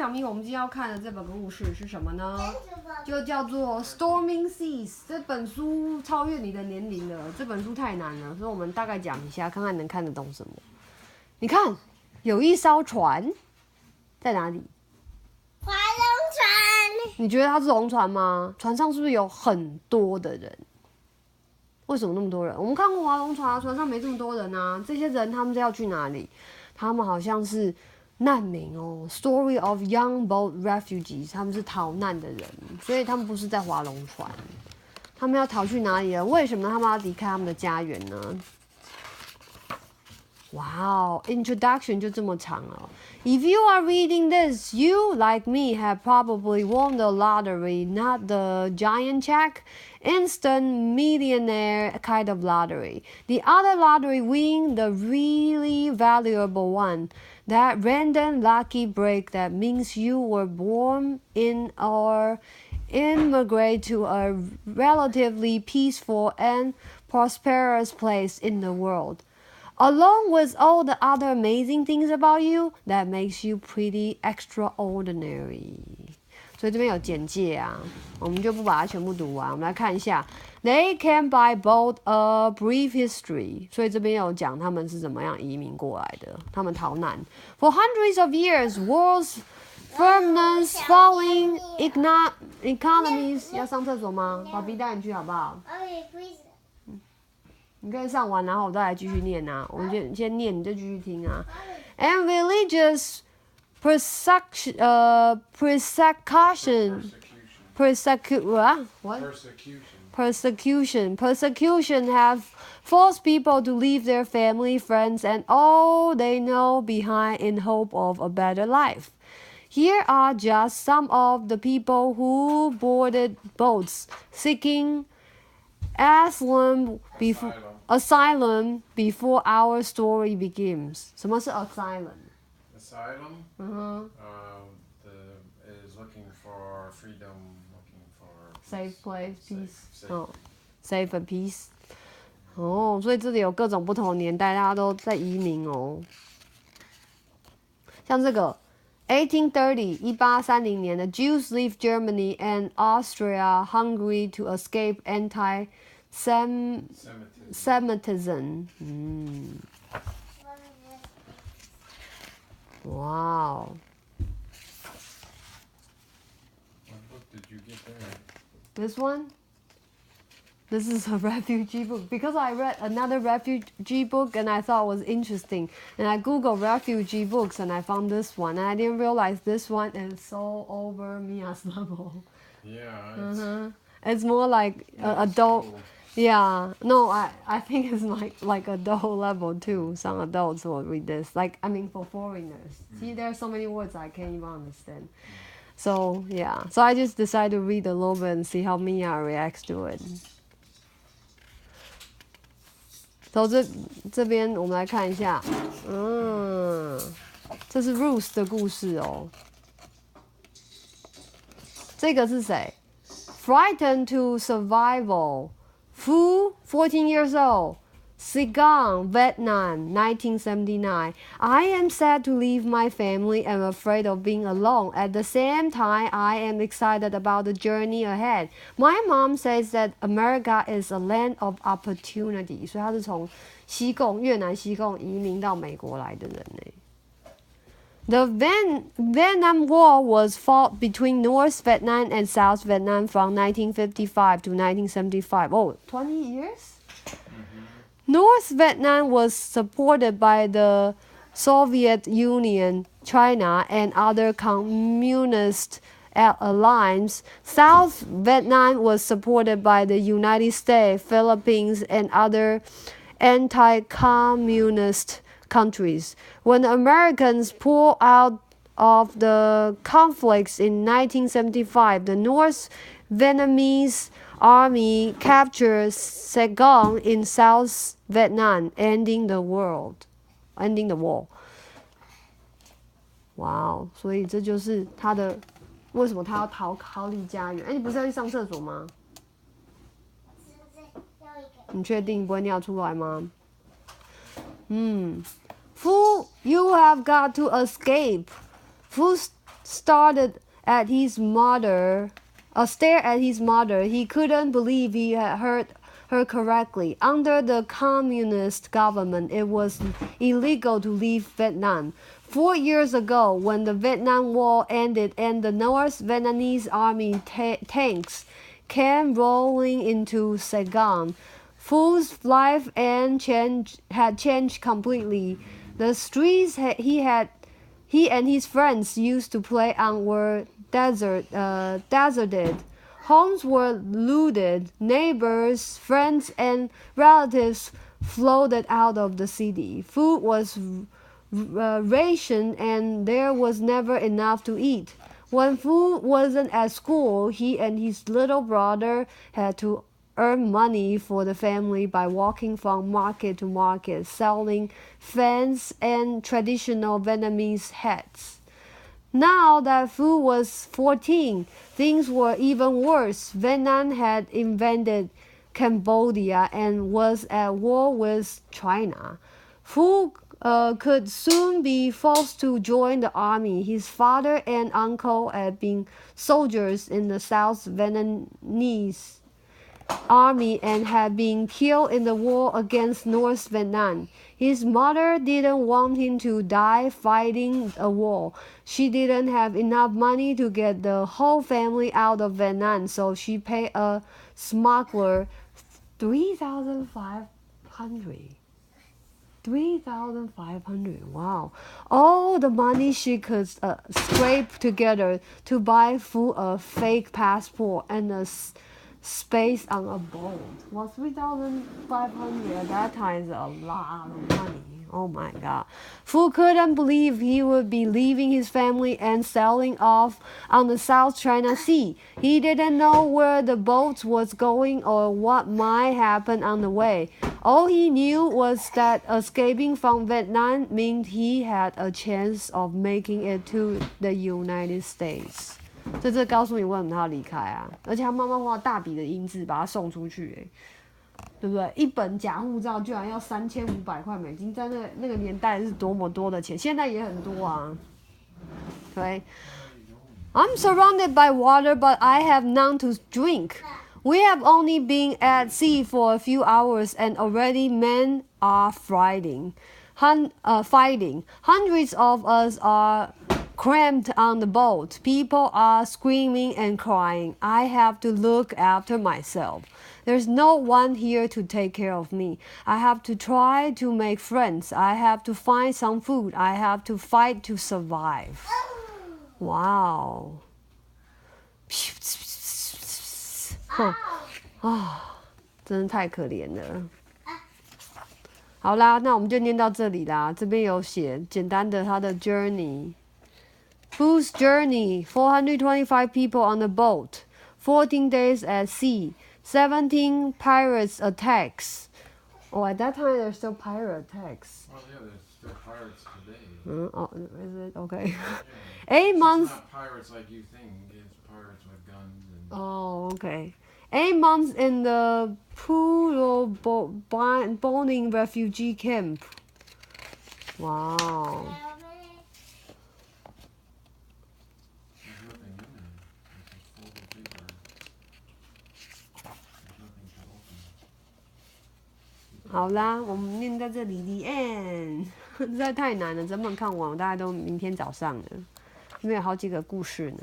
小咪，我们今天要看的这本故事是什么呢？就叫做《Stormy Seas》。这本书超越你的年龄了，这本书太难了，所以我们大概讲一下，看看能看得懂什么。你看，有一艘船在哪里？划龙船。你觉得它是龙船吗？船上是不是有很多的人？为什么那么多人？我们看过划龙船，船上没这么多人啊。这些人他们是要去哪里？他们好像是难民哦 ，Story of Young Boat Refugees， 他们是逃难的人，所以他们不是在划龙船，他们要逃去哪里了？为什么他们要离开他们的家园呢？哇哦 ，Introduction 就这么长了。If you are reading this, you, like me, have probably won the lottery, not the giant check, instant millionaire kind of lottery. The other lottery win, the really valuable one. That random lucky break that means you were born in or immigrate to a relatively peaceful and prosperous place in the world.Along with all the other amazing things about you, that makes you pretty extraordinary. 所以这边有简介啊，我们就不把它全部读完。我们来看一下 ，They came by boat, a brief history. 所以这边有讲他们是怎么样移民过来的，他们逃难。For hundreds of years, world's firmness, falling economies. 要上厕所吗？把笔带你去好不好？你可以上完，然后我再来继续念啊。我们先念，你就继续听啊。And religious persecution have forced people to leave their family, friends, and all they know behind in hope of a better life. Here are just some of the people who boarded boats seeking asylum before our story begins. 什么是 asylum? Asylum is looking for freedom, looking for safe place, peace. Safe and peace. 所以这里有各种不同的年代，大家都在移民哦。像这个1830 1830年的 Jews leave Germany and Austria-Hungary to escape anti-Semitism. Wow. What book did you get there? This one? This is a refugee book. Because I read another refugee book and I thought it was interesting. And I googled refugee books and I found this one. And I didn't realize this one is so over Mia's level. Yeah. It's more like adult. Cool. Yeah. No, I think it's like adult level too. Some adults will read this. For foreigners. See, there are so many words I can't even understand. So, yeah. So I just decided to read a little bit and see how Mia reacts to it. 从这边我们来看一下，这是 Ruth 的故事哦。这个是谁 ？Frightened to survival. Phu, 14 years old. Saigon, Vietnam, 1979. I am sad to leave my family and afraid of being alone. At the same time, I am excited about the journey ahead. My mom says that America is a land of opportunity. 所以他是从越南西贡移民到美国来的人呢。The Vietnam War was fought between North Vietnam and South Vietnam from 1955 to 1975. 20 years?North Vietnam was supported by the Soviet Union, China, and other communist allies. South Vietnam was supported by the United States, Philippines, and other anti-communist countries. When the Americans pulled out of the conflicts in 1975, the North Vietnamese Army captured Saigon in South Vietnam, ending the war. Wow， 所以这就是他的为什么他要逃离家园？你不是要去上厕所吗？你确定不会尿出来吗？Fool, you have got to escape. Phu stared at his mother. He couldn't believe he had heard her correctly. Under the communist government, it was illegal to leave Vietnam. 4 years ago, when the Vietnam War ended and the North Vietnamese army tanks came rolling into Saigon, Phu's life had changed completely. The streets he and his friends used to play on were deserted. Homes were looted. Neighbors, friends, and relatives flooded out of the city. Food was rationed, and there was never enough to eat. When Phu wasn't at school, he and his little brother had to earn money for the family by walking from market to market, selling fans and traditional Vietnamese hats. Now that Phu was 14, things were even worse. Vietnam had invaded Cambodia and was at war with China. Phu could soon be forced to join the army. His father and uncle had been soldiers in the South Vietnamese army and had been killed in the war against North Vietnam. His mother didn't want him to die fighting a war. She didn't have enough money to get the whole family out of Vietnam, so she paid a smuggler $3,500. $3,500. Wow. All the money she could scrape together to buy Phu a fake passport and a space on a boat. Well, $3,500 at that time is a lot of money. Oh my God. Phu couldn't believe he would be leaving his family and sailing off on the South China Sea. He didn't know where the boat was going or what might happen on the way. All he knew was that escaping from Vietnam meant he had a chance of making it to the United States. 这告诉你为什么他要离开啊？而且他妈妈花大笔的银子把他送出去，对不对？一本假护照居然要$3500，在那个年代是多么多的钱，现在也很多啊。对。I'm surrounded by water, but I have none to drink. We have only been at sea for a few hours, and already men are fighting. Hundreds of us are cramped on the boat. People are screaming and crying. I have to look after myself. There's no one here to take care of me. I have to try to make friends. I have to find some food. I have to fight to survive. Wow. 真的太可怜了。好啦，那我们就念到这里啦。这边有写简单的他的 journey。Phu's journey: 425 people on the boat, 14 days at sea, 17 pirates attacks. Oh, at that time there's still pirate attacks. Well, yeah, there's still pirates today. Oh, is it? Okay. 8 months. It's not pirates like you think. It's pirates with guns. Oh, okay. 8 months in the Phu Boning refugee camp. Wow. There's nothing in there. There's a folder paper. There's nothing to open. 好啦，我们念在这里 the end 实在太难了，整本看完大概都明天早上了，因为有好几个故事呢。